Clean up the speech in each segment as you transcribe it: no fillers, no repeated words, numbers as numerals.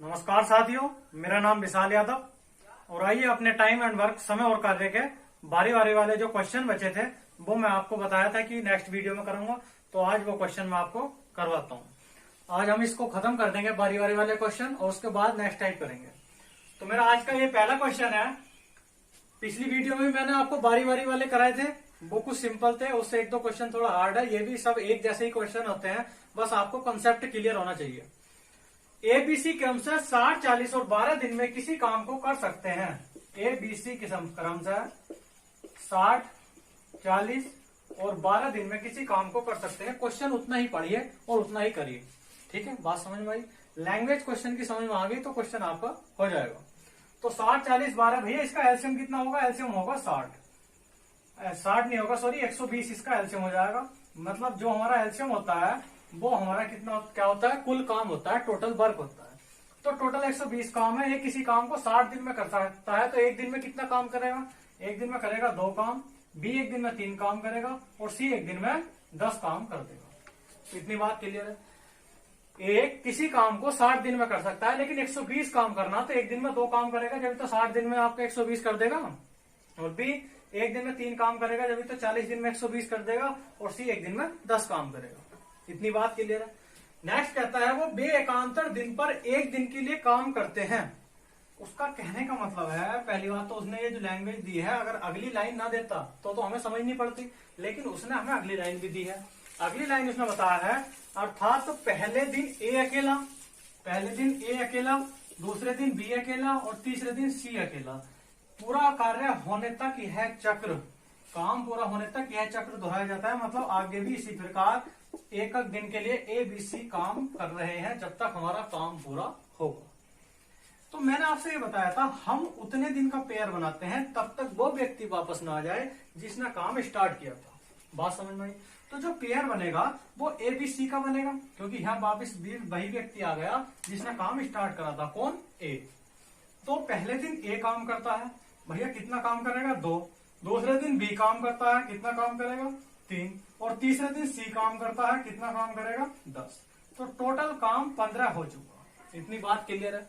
नमस्कार साथियों, मेरा नाम विशाल यादव और आइए अपने टाइम एंड वर्क समय और कार्य के बारी बारी वाले जो क्वेश्चन बचे थे वो मैं आपको बताया था कि नेक्स्ट वीडियो में करूंगा। तो आज वो क्वेश्चन मैं आपको करवाता हूं। आज हम इसको खत्म कर देंगे बारी बारी वाले क्वेश्चन और उसके बाद नेक्स्ट टाइप करेंगे। तो मेरा आज का ये पहला क्वेश्चन है। पिछली वीडियो में मैंने आपको बारी बारी वाले कराए थे, वो कुछ सिंपल थे, उससे एक दो क्वेश्चन थोड़ा हार्ड है। ये भी सब एक जैसे ही क्वेश्चन होते हैं, बस आपको कंसेप्ट क्लियर होना चाहिए। एबीसी क्रम से 60, 40 और 12 दिन में किसी काम को कर सकते हैं। एबीसी क्रम से 60, 40 और 12 दिन में किसी काम को कर सकते हैं। क्वेश्चन उतना ही पढ़िए और उतना ही करिए, ठीक है। बात समझ में आई? लैंग्वेज क्वेश्चन की समझ में आ गई तो क्वेश्चन आपका हो जाएगा। तो 60, 40, 12 भैया इसका एलसीएम कितना होगा? एलसीएम होगा 60 नहीं होगा, सॉरी 120 इसका एलसीएम हो जाएगा। मतलब जो हमारा एलसीएम होता है वो हमारा कितना क्या होता है? कुल काम होता है, टोटल वर्क होता है। तो टोटल 120 काम है। ये किसी काम को 60 दिन में कर सकता है, तो एक दिन में कितना काम करेगा? एक दिन में करेगा 2 काम, बी एक दिन में 3 काम करेगा और सी एक दिन में 10 काम कर देगा। इतनी बात क्लियर है। एक किसी काम को 60 दिन में कर सकता है, लेकिन 120 काम करना तो एक दिन में 2 काम करेगा, जब तो 60 दिन में आपका 120 कर देगा। और बी एक दिन में 3 काम करेगा, जब तो 40 दिन में 120 कर देगा। और सी एक दिन में 10 काम करेगा। इतनी बात क्लियर है। नेक्स्ट कहता है वो बे एकांतर दिन पर एक दिन के लिए काम करते हैं। उसका कहने का मतलब है, पहली बात तो उसने ये जो लैंग्वेज दी है, अगर अगली लाइन ना देता तो हमें समझ नहीं पड़ती, लेकिन उसने हमें अगली लाइन भी दी है। अगली लाइन उसने बताया है, अर्थात तो पहले दिन ए अकेला, दूसरे दिन बी अकेला और तीसरे दिन सी अकेला। पूरा कार्य होने तक यह चक्र, काम पूरा होने तक यह चक्र दोहराया जाता है। मतलब आगे भी इसी प्रकार एक दिन के लिए ए बी सी काम कर रहे हैं जब तक हमारा काम पूरा होगा। तो मैंने आपसे ये बताया था, हम उतने दिन का पेयर बनाते हैं तब तक वो व्यक्ति वापस ना आ जाए जिसने काम स्टार्ट किया था। बात समझ में आई? तो जो पेयर बनेगा वो ए बी सी का बनेगा, क्योंकि यहाँ वापिस वही व्यक्ति आ गया जिसने काम स्टार्ट करा था। कौन? ए। तो पहले दिन ए काम करता है, भैया कितना काम करेगा? 2। दूसरे दिन बी काम करता है, कितना काम करेगा? 3। और तीसरे दिन सी काम करता है, कितना काम करेगा? 10। तो टोटल काम 15 हो चुका। इतनी बात क्लियर है।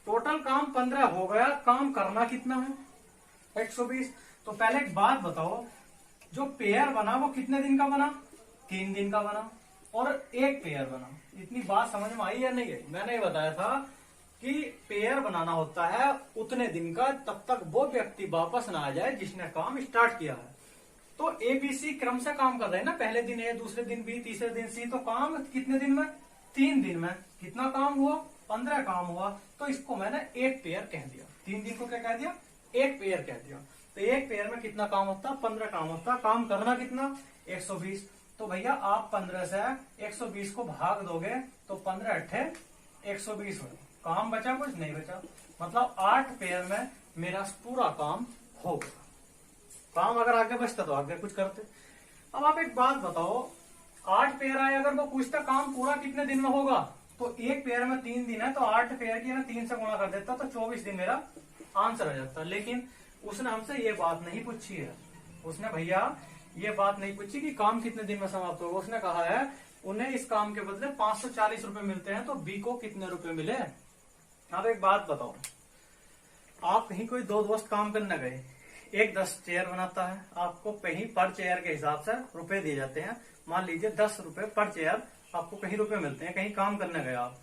टोटल काम 15 हो गया। काम करना कितना है? 120। तो पहले एक बात बताओ, जो पेयर बना वो कितने दिन का बना? 3 दिन का बना और एक पेयर बना। इतनी बात समझ में आई या नहीं आई? मैंने ये बताया था कि पेयर बनाना होता है उतने दिन का, तब तक वो व्यक्ति वापस ना आ जाए जिसने काम स्टार्ट किया है। तो एबीसी क्रम से काम कर रहे हैं ना, पहले दिन ए, दूसरे दिन बी, तीसरे दिन सी। तो काम कितने दिन में? 3 दिन में। कितना काम हुआ? 15 काम हुआ। तो इसको मैंने एक पेयर कह दिया। 3 दिन को क्या कह दिया? एक पेयर कह दिया। तो एक पेयर में कितना काम होता? 15 काम होता। काम करना कितना? 120। तो भैया आप 15 से 120 को भाग दोगे तो 15 अट्ठे 120 हो। काम बचा? कुछ नहीं बचा। मतलब 8 पेयर में मेरा पूरा काम हो गया। काम अगर आगे बचता तो आगे कुछ करते। अब आप एक बात बताओ, 8 पेयर आए, अगर वो पूछता काम पूरा कितने दिन में होगा, तो एक पेयर में 3 दिन है, तो 8 पेयर की ना 3 से गुणा कर देता तो 24 दिन मेरा आंसर आ जाता। लेकिन उसने हमसे ये बात नहीं पूछी है। उसने भैया ये बात नहीं पूछी कि काम कितने दिन में समाप्त होगा। उसने कहा है उन्हें इस काम के बदले 540 रुपए मिलते हैं, तो बी को कितने रुपए मिले। अब एक बात बताओ, आप कहीं कोई 2 दोस्त काम करने गए, एक 10 चेयर बनाता है, आपको कहीं पर चेयर के हिसाब से रुपए दिए जाते हैं। मान लीजिए 10 रुपए पर चेयर आपको कहीं रुपए मिलते हैं, कहीं काम करने गए आप।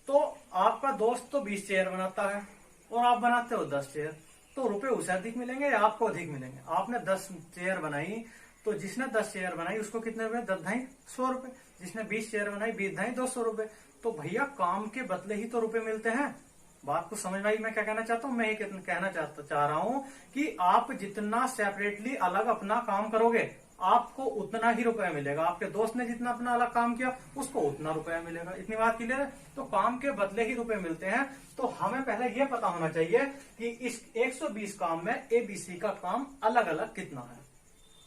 तो आपका दोस्त तो 20 चेयर बनाता है और आप बनाते हो 10 चेयर, तो रुपए उसे अधिक मिलेंगे या आपको अधिक मिलेंगे? आपने 10 चेयर बनाई, तो जिसने 10 चेयर बनाई उसको कितने रुपए? 10 ढाई 100 रुपए। जिसने 20 चेयर बनाई, 20 ढाई 200 रुपए। तो भैया काम के बदले ही तो रुपए मिलते हैं। बात को समझ में आई मैं क्या कहना चाहता हूँ? मैं ये कहना चाह रहा हूँ कि आप जितना सेपरेटली अलग अपना काम करोगे आपको उतना ही रुपया मिलेगा। आपके दोस्त ने जितना अपना अलग काम किया उसको उतना रुपया मिलेगा। इतनी बात क्लियर है? तो काम के बदले ही रुपए मिलते हैं। तो हमें पहले ये पता होना चाहिए कि इस 120 काम में एबीसी का काम अलग अलग कितना है।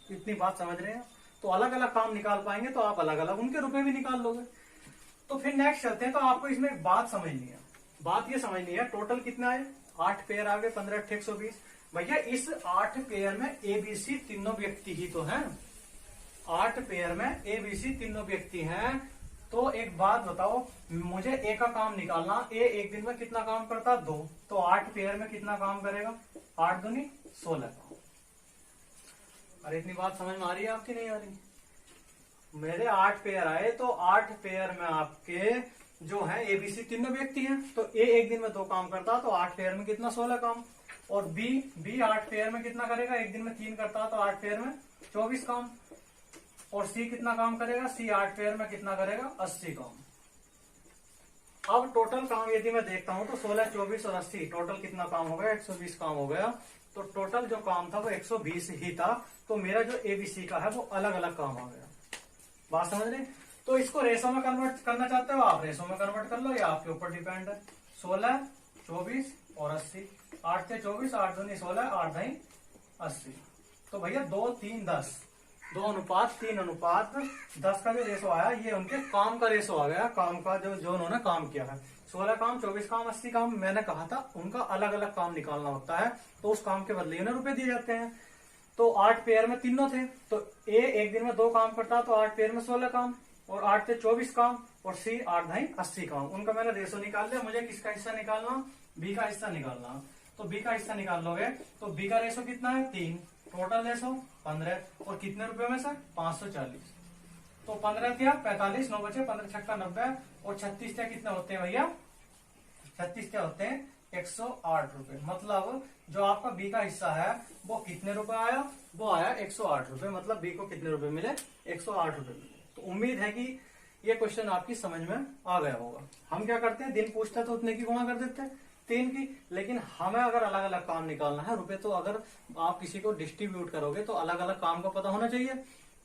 इतनी बात समझ रहे हैं? तो अलग अलग काम निकाल पाएंगे तो आप अलग अलग उनके रुपए भी निकाल लोगे। तो फिर नेक्स्ट चलते हैं। तो आपको इसमें एक बात समझनी है। बात ये समझनी है, टोटल कितना है? 8 पेयर आ गए, 15 अट्ठे 120। भैया इस 8 पेयर में एबीसी तीनों व्यक्ति ही तो हैं। 8 पेयर में एबीसी तीनों व्यक्ति हैं। तो एक बात बताओ, मुझे ए का काम निकालना, ए एक दिन में कितना काम करता है 2, तो 8 पेयर में कितना काम करेगा, 8 दूनी 16 काम। अरे इतनी बात समझ में आ रही है आपकी, नहीं आ रही? मेरे 8 पेयर आए तो 8 पेयर में आपके जो है एबीसी तीनों व्यक्ति हैं, तो ए एक दिन में 2 काम करता तो 8 पेयर में कितना 16 काम, और बी 8 पेयर में कितना करेगा, एक दिन में 3 करता तो 8 पेयर में 24 काम, और सी कितना काम करेगा, सी 8 पेयर में कितना करेगा 80 काम। अब टोटल काम यदि मैं देखता हूं तो 16, 24 और 80 टोटल कितना काम हो गया, 120 काम हो गया। तो टोटल जो काम था वो 120 ही था, तो मेरा जो एबीसी का है वो अलग अलग काम आ गया। बात समझ रहे? तो इसको रेशो में कन्वर्ट करना चाहते हो आप, रेशो में कन्वर्ट कर लो, या आपके ऊपर डिपेंड है। 16, 24 और 80, 8 से 24, 8 दूनी 16, 8 ढाई 80। तो भैया 2, 3, 10, 2 अनुपात 3 अनुपात 10 का जो रेशो आया, ये उनके काम का रेशो आ गया, काम का जो उन्होंने काम किया है। 16 काम, 24 काम, 80 काम। मैंने कहा था उनका अलग अलग काम निकालना होता है, तो उस काम के बदले उन्हें रुपए दिए जाते हैं। तो 8 पेयर में तीनों थे, तो ए एक दिन में 2 काम करता तो 8 पेयर में 16 काम, और 8 से 24 काम, और सी 8 ढाई 80 काम। उनका मैंने रेशो निकाल लिया। मुझे किसका हिस्सा निकालना, बी का हिस्सा निकालना। तो बी का हिस्सा निकाल लोगे तो बी का रेशो कितना है 3, टोटल रेशो 15, और कितने रुपए में से 540। तो 15 क्या 45, 9 बचे 15 छक्का 90, और 36 क्या कितने होते हैं भैया, 36 क्या होते हैं 108 रुपए। मतलब जो आपका बी का हिस्सा है वो कितने रुपए आया, वो आया 108 रुपए। मतलब बी को कितने रुपए मिले, 108 रुपए मिले। तो उम्मीद है कि ये क्वेश्चन आपकी समझ में आ गया होगा। हम क्या करते हैं, दिन पूछते तो उतने की गुणा कर देते हैं 3 की, लेकिन हमें अगर अलग अलग काम निकालना है रुपए, तो अगर आप किसी को डिस्ट्रीब्यूट करोगे तो अलग अलग काम का पता होना चाहिए।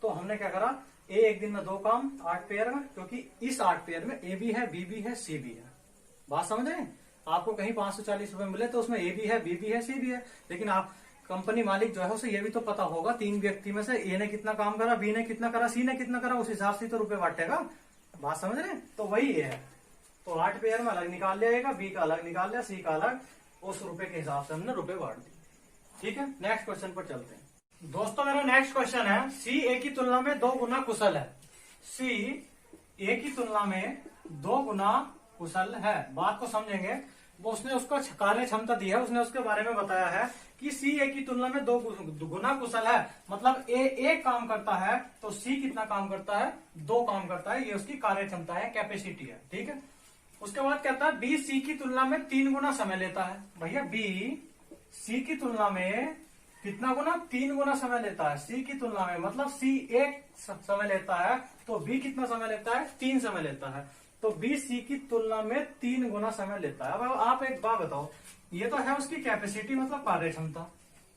तो हमने क्या करा, ए एक दिन में 2 काम 8 पेयर में, क्योंकि इस 8 पेयर में ए भी है, बी भी है, सी भी है। बात समझ रहे हैं? आपको कहीं 540 रुपए मिले तो उसमें ए भी है, बी भी है, सी भी है, लेकिन आप कंपनी मालिक जो है उसे ये भी तो पता होगा 3 व्यक्ति में से ए ने कितना काम करा, बी ने कितना करा, सी ने कितना करा, उस हिसाब से तो रुपए बांटेगा। बात समझ रहे हैं? तो वही ये है। तो 8 पेयर में अलग निकाल लिया, बी का अलग निकाल लिया, सी का अलग, उस रुपए के हिसाब से हमने रुपए बांट दिए। ठीक है, नेक्स्ट क्वेश्चन पर चलते हैं। दोस्तों मेरा नेक्स्ट क्वेश्चन है, सी ए की तुलना में 2 गुना कुशल है। सी ए की तुलना में 2 गुना कुशल है। बात को समझेंगे, वो उसने उसको कार्य क्षमता दी है, उसने उसके बारे में बताया है कि सी ए की तुलना में 2 गुना कुशल है। मतलब ए एक काम करता है तो सी कितना काम करता है, 2 काम करता है। ये उसकी कार्य क्षमता है, कैपेसिटी है। ठीक है, उसके बाद कहता है बी सी की तुलना में 3 गुना समय लेता है। भैया बी सी की तुलना में कितना गुना, 3 गुना समय लेता है सी की तुलना में। मतलब सी 1 समय लेता है तो बी कितना समय लेता है, 3 समय लेता है। तो बी सी की तुलना में 3 गुना समय लेता है। अब आप एक बात बताओ, ये तो है उसकी कैपेसिटी मतलब कार्य क्षमता,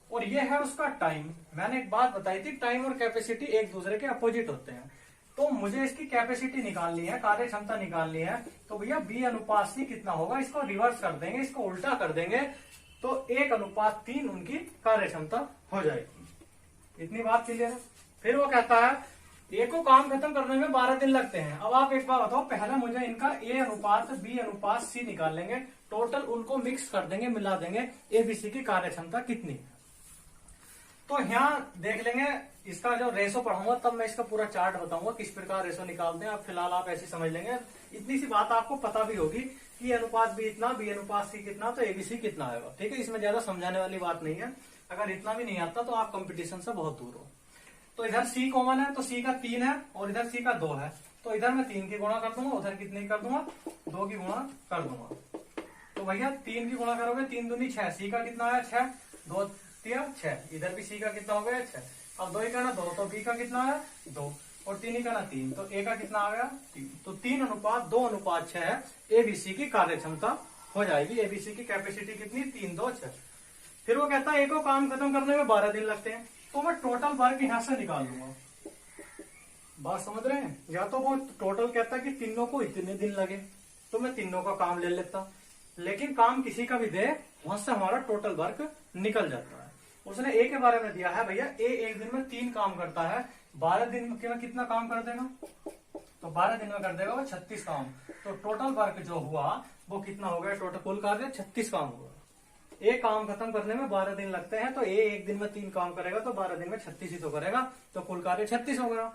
और ये है उसका टाइम। मैंने एक बात बताई थी, टाइम और कैपेसिटी एक दूसरे के अपोजिट होते हैं। तो मुझे इसकी कैपेसिटी निकालनी है, कार्य क्षमता निकालनी है। तो भैया बी अनुपात सी कितना होगा, इसको रिवर्स कर देंगे, इसको उल्टा कर देंगे, तो 1:3 उनकी कार्य क्षमता हो जाएगी। इतनी बात क्लियर है? फिर वो कहता है ए को काम खत्म करने में 12 दिन लगते हैं। अब आप एक बात बताओ, पहले मुझे इनका ए अनुपात बी अनुपात सी निकाल लेंगे, टोटल उनको मिक्स कर देंगे, मिला देंगे, एबीसी की कार्य क्षमता कितनी है। तो यहाँ देख लेंगे, इसका जो रेशो पढ़ाऊंगा तब मैं इसका पूरा चार्ट बताऊंगा किस प्रकार रेशो निकालते हैं। अब फिलहाल आप ऐसे समझ लेंगे, इतनी सी बात आपको पता भी होगी कि अनुपात बी इतना, बी अनुपात सी कितना, तो एबीसी कितना आएगा। ठीक है, इसमें ज्यादा समझाने वाली बात नहीं है। अगर इतना भी नहीं आता तो आप कंपटीशन से बहुत दूर हो। तो इधर सी कॉमन है, तो सी का 3 है और इधर सी का 2 है। तो इधर मैं 3 की गुणा कर दूंगा, उधर कितनी कर दूंगा, 2 की गुणा कर दूंगा। तो भैया 3 की गुणा करोगे, 3 दूनी 6, सी का कितना आया 6, 2 3 6, इधर भी सी का कितना हो गया 6। अब 2 ही करना 2, तो बी का कितना आया 2, और 3 ही करना 3, तो ए का कितना आ गया 3। तो 3:2:6 एबीसी की कार्य क्षमता हो जाएगी। एबीसी की कैपेसिटी कितनी, 3 2 6। फिर वो कहता है ए को काम खत्म करने में 12 दिन लगते हैं। तो मैं टोटल वर्क यहां से निकाल लूंगा। बात समझ रहे हैं? या तो वो टोटल कहता है कि तीनों को इतने दिन लगे, तो मैं तीनों का काम ले लेता, लेकिन काम किसी का भी दे, वहां से हमारा टोटल वर्क निकल जाता है। उसने ए के बारे में दिया है, भैया ए एक दिन में 3 काम करता है, 12 दिन में कितना काम कर देगा, तो 12 दिन में कर देगा वो 36 काम। तो टोटल वर्क जो हुआ वो कितना हो गया, टोटल कुल कार्य 36 काम हुआ। एक काम खत्म करने में 12 दिन लगते हैं, तो ए एक दिन में 3 काम करेगा तो 12 दिन में 36 ही तो करेगा, तो कुल कार्य 36 हो गया।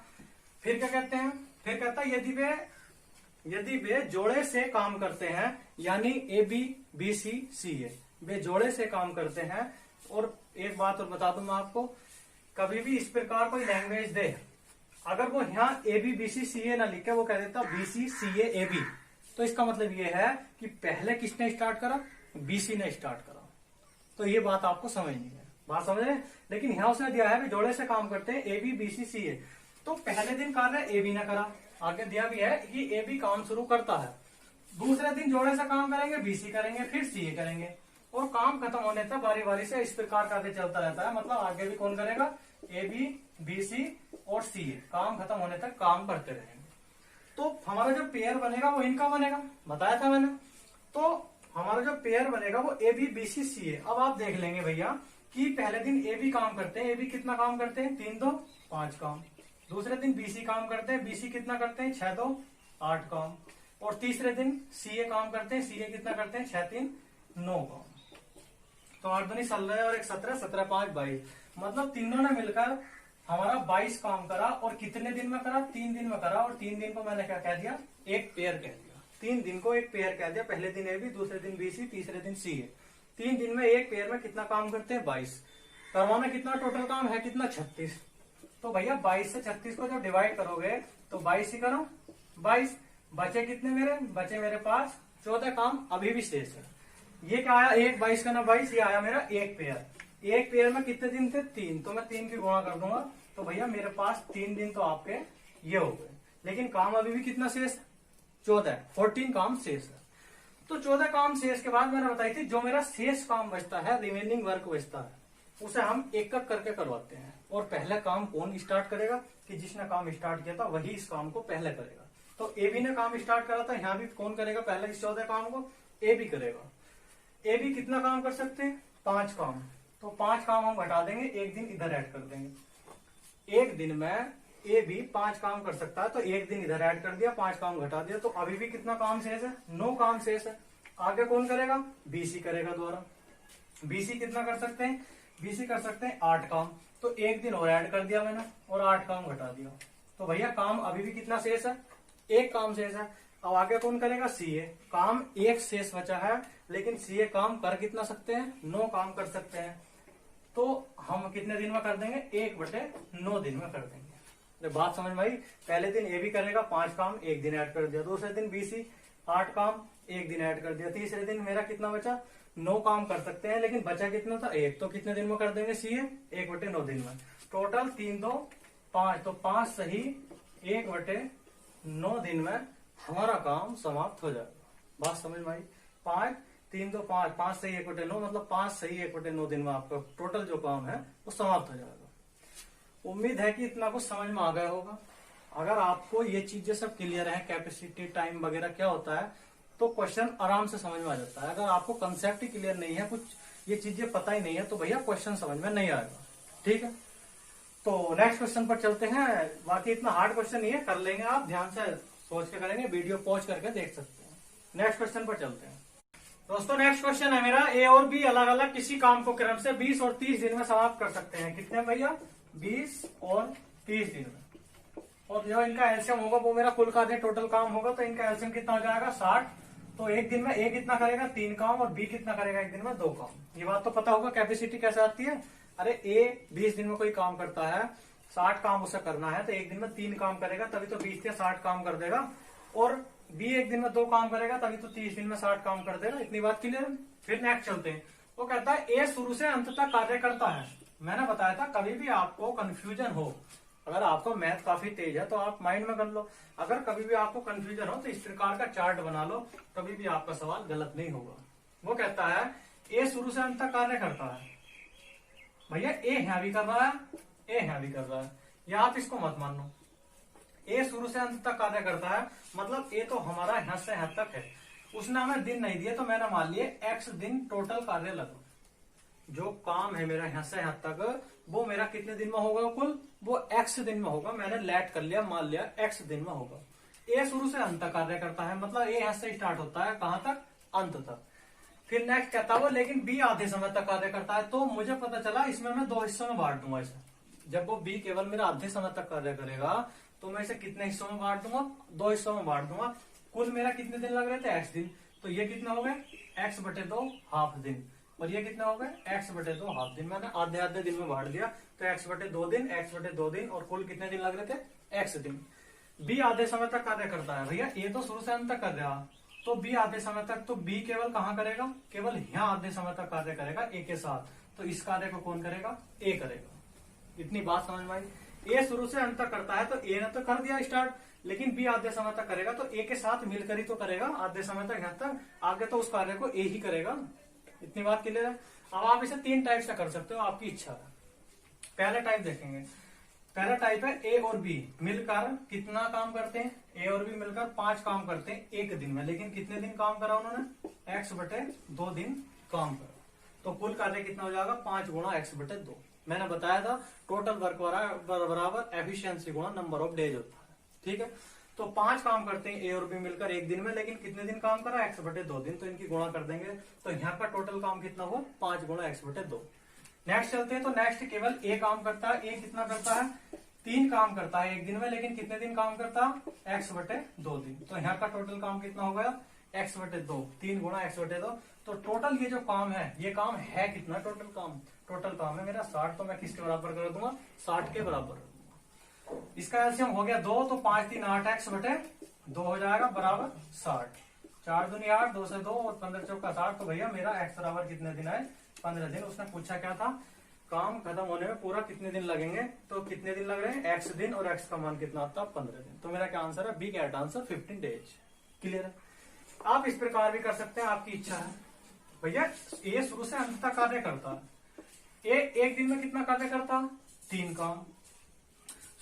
फिर क्या कहते हैं, फिर कहता है यदि वे यदि वे जोड़े से काम करते हैं, यानी ए बी बी सी सी ए, वे जोड़े से काम करते हैं। और एक बात और बता दूं मैं आपको, कभी भी इस प्रकार कोई लैंग्वेज दे, अगर वो यहाँ ए बी बी सी सी ए ना लिखे, वो कह देता B C C A B, तो इसका मतलब ये है कि पहले किसने स्टार्ट करा, बी सी ने स्टार्ट करा। तो ये बात आपको समझनी है, बात समझ रहे हैं। लेकिन यहाँ उसने दिया है कि जोड़े से काम करते हैं ए बी बी सी सी ए, तो पहले दिन कार्य ए बी ने करा, आगे दिया भी है कि ए बी काम शुरू करता है, दूसरे दिन जोड़े से काम करेंगे, बी सी करेंगे, फिर सी ए करेंगे, और काम खत्म होने तक बारी बारी से इस प्रकार कार्य चलता रहता है। मतलब आगे भी कौन करेगा, ए बी बी सी और सी ए, काम खत्म होने तक काम करते रहेंगे। तो हमारा जो पेयर बनेगा वो इनका बनेगा, बताया था मैंने। तो हमारा जो पेयर बनेगा वो ए बी बी सी सी ए। अब आप देख लेंगे भैया कि पहले दिन ए बी काम करते हैं, ए बी कितना काम करते हैं, 3 2 5 काम। दूसरे दिन बी सी काम करते हैं, बी सी कितना करते हैं, 6 2 8 काम। और तीसरे दिन सी ए काम करते हैं, सी ए कितना करते हैं, 6 3 9 काम। तो 8 दूनी 16 और 1 17, 17 5 22, मतलब तीनों ने मिलकर हमारा 22 काम करा। और कितने दिन में करा, 3 दिन में करा। और 3 दिन को मैंने क्या कह दिया, एक पेयर कह दिया। 3 दिन को एक पेयर कह दिया, पहले दिन ए बी, दूसरे दिन बी सी, तीसरे दिन सी ए। 3 दिन में एक पेयर में कितना काम करते हैं, 22। करवाना कितना टोटल काम है, कितना 36। तो भैया 22 से 36 को जब डिवाइड करोगे तो 22 ही करो 22, बचे कितने मेरे, बचे मेरे पास 14 काम अभी भी शेष है। ये क्या आया, 1 22 का ना 22, ये आया मेरा एक पेयर। एक पेयर में कितने दिन थे, 3, तो मैं 3 की गुणा कर दूंगा। तो भैया मेरे पास 3 दिन तो आपके ये हो गए, लेकिन काम अभी भी कितना शेष है, 14, 14 काम शेष है। तो 14 काम शेष के बाद मैंने बताई थी जो मेरा शेष काम बचता है, रिमेनिंग वर्क बचता है, उसे हम एक एक करके करवाते हैं। और पहले काम कौन स्टार्ट करेगा, कि जिसने काम स्टार्ट किया था वही इस काम को पहले करेगा। तो ए बी ने काम स्टार्ट करा था, यहाँ भी कौन करेगा पहले इस 14 काम को, ए बी करेगा। ए बी कितना काम कर सकते हैं, 5 काम। तो 5 काम हम घटा देंगे, एक दिन इधर ऐड कर देंगे। एक दिन में ए बी 5 काम कर सकता है, तो एक दिन इधर ऐड कर दिया, 5 काम घटा दिया, तो अभी भी कितना काम शेष है, 9 काम शेष है। आगे कौन करेगा, बीसी करेगा दोबारा। बीसी कितना कर सकते हैं, बीसी कर सकते हैं 8 काम। तो एक दिन और ऐड कर दिया मैंने और 8 काम घटा दिया। तो भैया काम अभी भी कितना शेष है, एक काम शेष है। अब आगे कौन करेगा, सीए। काम एक शेष बचा है, लेकिन सीए काम कर कितना सकते हैं, 9 काम कर सकते हैं। तो हम कितने दिन में कर देंगे, 1/9 दिन में कर देंगे। बात समझ में आई। पहले दिन ए बी करेगा 5 काम, एक दिन ऐड कर दिया। दूसरे दिन बीसी 8 काम, एक दिन ऐड कर दिया। तीसरे दिन मेरा कितना बचा, 9 काम कर सकते हैं, लेकिन बचा कितना था, 1। तो कितने दिन में कर देंगे सीए, 1/9 दिन में। टोटल 3 2 5, तो 5 सही 1/9 दिन में हमारा काम समाप्त हो जाएगा। बात समझ में आई। 5 3 2 5, 5 सही 1/9, मतलब 5 सही 1/9 दिन में आपका टोटल जो काम है वो समाप्त हो जाएगा। उम्मीद है कि इतना कुछ समझ में आ गया होगा। अगर आपको ये चीजें सब क्लियर है, कैपेसिटी टाइम वगैरह क्या होता है, तो क्वेश्चन आराम से समझ में आ जाता है। अगर आपको कंसेप्ट ही क्लियर नहीं है, कुछ ये चीजें पता ही नहीं है, तो भैया क्वेश्चन समझ में नहीं आएगा। ठीक है, तो नेक्स्ट क्वेश्चन पर चलते हैं। बाकी इतना हार्ड क्वेश्चन नहीं है, कर लेंगे आप, ध्यान से सोच के करेंगे, वीडियो पॉज करके देख सकते हैं। नेक्स्ट क्वेश्चन पर चलते हैं दोस्तों। नेक्स्ट क्वेश्चन है मेरा, ए और बी अलग अलग किसी काम को क्रम से 20 और 30 दिन में समाप्त कर सकते हैं। कितने भैया, 20 और 30 दिन में। और जो इनका एलसीएम होगा वो मेरा कुल कार्य टोटल काम होगा, तो इनका एलसीएम कितना हो जाएगा, 60। तो एक दिन में ए कितना करेगा, 3 काम, और बी कितना करेगा एक दिन में 2 काम। ये बात तो पता होगा कैपेसिटी कैसे आती है। अरे ए 20 दिन में कोई काम करता है, 60 काम उसे करना है, तो एक दिन में 3 काम करेगा, तभी तो 20 या 60 काम कर देगा। और बी एक दिन में 2 काम करेगा, तभी तो 30 दिन में 60 काम कर देगा। इतनी बात क्लियर है। फिर नेक्स्ट चलते हैं। वो कहता है ए शुरू से अंत तक कार्य करता है। मैंने बताया था कभी भी आपको कंफ्यूजन हो, अगर आपको मैथ काफी तेज है तो आप माइंड में कर लो, अगर कभी भी आपको कंफ्यूजन हो तो इस प्रकार का चार्ट बना लो, कभी भी आपका सवाल गलत नहीं होगा। वो कहता है ए शुरू से अंत तक कार्य करता है। भैया ए यहां भी कर रहा है, ए यहां भी कर रहा है, या आप इसको मत मान लो। ए शुरू से अंत तक कार्य करता है, मतलब ए तो हमारा यहां से यहां तक है। उसने हमें दिन नहीं दिया, तो मैंने मान लिया एक्स दिन टोटल कार्य लगा। जो काम है मेरा यहां से यहां तक, वो मेरा कितने दिन में होगा कुल, वो एक्स दिन में होगा। मैंने लेट कर लिया, मान लिया एक्स दिन में होगा। ए शुरू से अंत तक कार्य करता है, मतलब ए यहां से स्टार्ट होता है, कहां तक, अंत तक। फिर नेक्स्ट कहता है वो लेकिन बी आधे समय तक कार्य करता है। तो मुझे पता चला इसमें मैं 2 हिस्सों में बांट दूंगा इसे। जब वो बी केवल मेरा आधे समय तक कार्य करेगा, तो मैं इसे कितने हिस्सों में बांट दूंगा, 2 हिस्सों में बांट दूंगा। कुल मेरा कितने दिन लग रहे थे x दिन, तो ये कितना हो गया x बटे 2 हाफ दिन, और ये कितना हो गया x बटे 2 हाफ दिन। मैंने आधे आधे दिन में बांट दिया, तो x बटे 2 दिन, x बटे 2 दिन, और कुल कितने दिन लग रहे थे x दिन। b आधे समय तक कार्य करता है भैया, ये तो शुरू से अंत तक कर रहा, तो b आधे समय तक, तो b केवल कहाँ करेगा, केवल यहाँ आधे समय तक कार्य करेगा a के साथ, तो इस कार्य को कौन करेगा, a करेगा। इतनी बात समझ में आई। a शुरू से अंत तक करता है तो a ने तो कर दिया स्टार्ट, लेकिन b आधे समय तक करेगा तो a के साथ मिलकर ही तो करेगा आधे समय तक, यहाँ तक आगे तो उस कार्य को a ही करेगा। इतनी बात क्लियर है। अब आप इसे 3 टाइप से कर सकते हो, आपकी इच्छा है। पहला टाइप देखेंगे, पहला टाइप है ए और बी मिलकर कितना काम करते हैं, ए और बी मिलकर 5 काम करते हैं एक दिन में, लेकिन कितने दिन काम करा उन्होंने, x बटे 2 दिन काम करा, तो कुल कार्य कितना हो जाएगा 5 गुणा x बटे 2। मैंने बताया था टोटल वर्क बराबर एफिशिएंसी गुणा नंबर ऑफ डेज होता है, ठीक है। तो 5 काम करते हैं ए और बी मिलकर एक दिन में, लेकिन कितने दिन काम करा, x बटे 2 दिन, तो इनकी गुणा कर देंगे, तो यहाँ का टोटल काम कितना हुआ 5 गुणा x बटे 2। नेक्स्ट चलते हैं, तो नेक्स्ट केवल ए काम करता है, ए कितना करता है 3 काम करता है एक दिन में, लेकिन कितने दिन काम करता है x बटे 2 दिन, तो यहाँ का टोटल काम कितना हो गया x बटे 2, 3 गुणा x बटे 2। तो टोटल ये जो काम है, ये काम है कितना, टोटल काम है मेरा 60, तो मैं किसके बराबर कर दूंगा 60 के बराबर। इसका एलसीएम हो गया 2, तो 5 3 8 x बटे 2 हो जाएगा बराबर 60, 4 दूनी 8, 2 से 2 और 15 चौका 60, तो भैया मेरा x बराबर कितने दिन आए 15 दिन। उसने पूछा क्या था, काम खत्म होने में पूरा कितने दिन लगेंगे, तो कितने दिन लग रहे हैं x दिन, और x का मान कितना आता है 15 दिन, तो मेरा क्या आंसर है, बी कैट आंसर 15 डेज। क्लियर है। आप इस प्रकार भी कर सकते हैं, आपकी इच्छा है। भैया ए शुरू से अंत तक कार्य करता है, ए एक दिन में कितना कार्य करता 3 काम,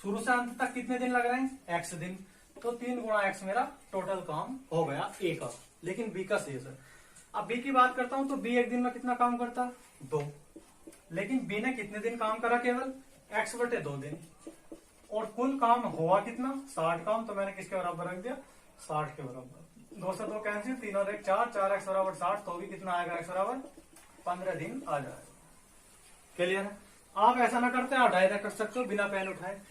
शुरू से अंत तक कितने दिन लग रहे हैं x दिन, तो 3 गुणा x मेरा टोटल काम हो गया a का, लेकिन b का शेष है। अब b की बात करता हूं, तो b एक दिन में कितना काम करता 2, लेकिन b ने कितने दिन काम करा, केवल x बटे 2 दिन, और कुल काम हुआ कितना 60 काम, तो मैंने किसके बराबर रख दिया 60 के बराबर। 2 से 2 कैंसिल, 3 और 1 4, 4x बराबर 60, तो भी कितना आएगा x बराबर 15 दिन आ जाएगा। क्लियर है। आप ऐसा ना करते, आप डायरेक्ट कर सकते हो बिना पेन उठाए।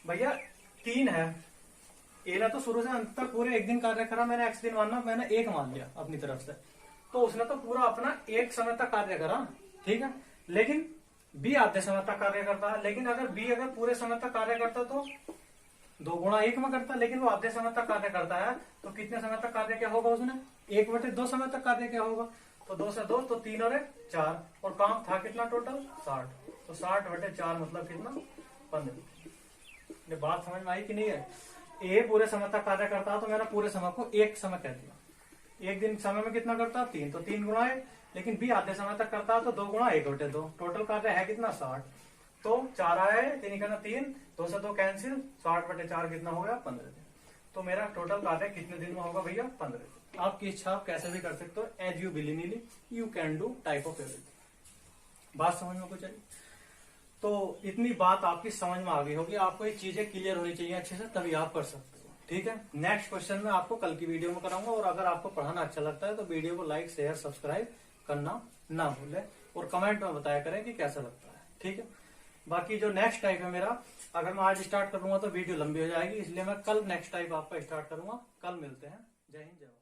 भैया 3 है, ए ने तो शुरू से अंत तक पूरे एक दिन कार्य करा, मैंने x दिन मानना, मैंने 1 मान लिया अपनी तरफ से, तो उसने तो पूरा अपना एक समय तक कार्य करा, ठीक है। लेकिन बी आधे समय तक कार्य करता है, लेकिन अगर बी अगर पूरे समय तक कार्य करता तो 2 गुणा 1 में करता, लेकिन वो आधे समय तक कार्य करता है, तो कितने समय तक कार्य क्या होगा उसने 1 बटे 2 समय तक कार्य क्या होगा, तो 2 से 2, तो 3 और 1 4, और काम था कितना टोटल 60, तो 60 बटे 4 मतलब कितना 15। बात समझ में आई कि नहीं है। ए पूरे समय तक कार्य करता है, तो मैंने पूरे समय को एक समय कह दिया, एक दिन समय में कितना करता 3, तो 3 गुणा 1, लेकिन बी आधे समय तक करता है, तो 2 गुणा 1 बटे 2, टोटल कार्य है कितना 60, तो 4 आए 3 करना 3, 2 से 2 कैंसिल, 60 बटे 4 कितना हो गया 15 दिन। तो मेरा टोटल कार्य कितने दिन में होगा भैया 15 दिन। आपकी इच्छा, आप कैसे भी कर सकते हो, as you believe you can do type of everything. बात समझ में कुछ आई, तो इतनी बात आपकी समझ में आ गई होगी, आपको ये चीजें क्लियर होनी चाहिए अच्छे से, तभी आप कर सकते हो, ठीक है। नेक्स्ट क्वेश्चन में आपको कल की वीडियो में कराऊंगा, और अगर आपको पढ़ाना अच्छा लगता है तो वीडियो को लाइक शेयर सब्सक्राइब करना ना भूलें, और कमेंट में बताया करें कि कैसा लगता है, ठीक है। बाकी जो नेक्स्ट टाइप है मेरा, अगर मैं आज स्टार्ट करूंगा तो वीडियो लंबी हो जाएगी, इसलिए मैं कल नेक्स्ट टाइप आपका स्टार्ट करूंगा। कल मिलते हैं। जय हिंद जय भारत।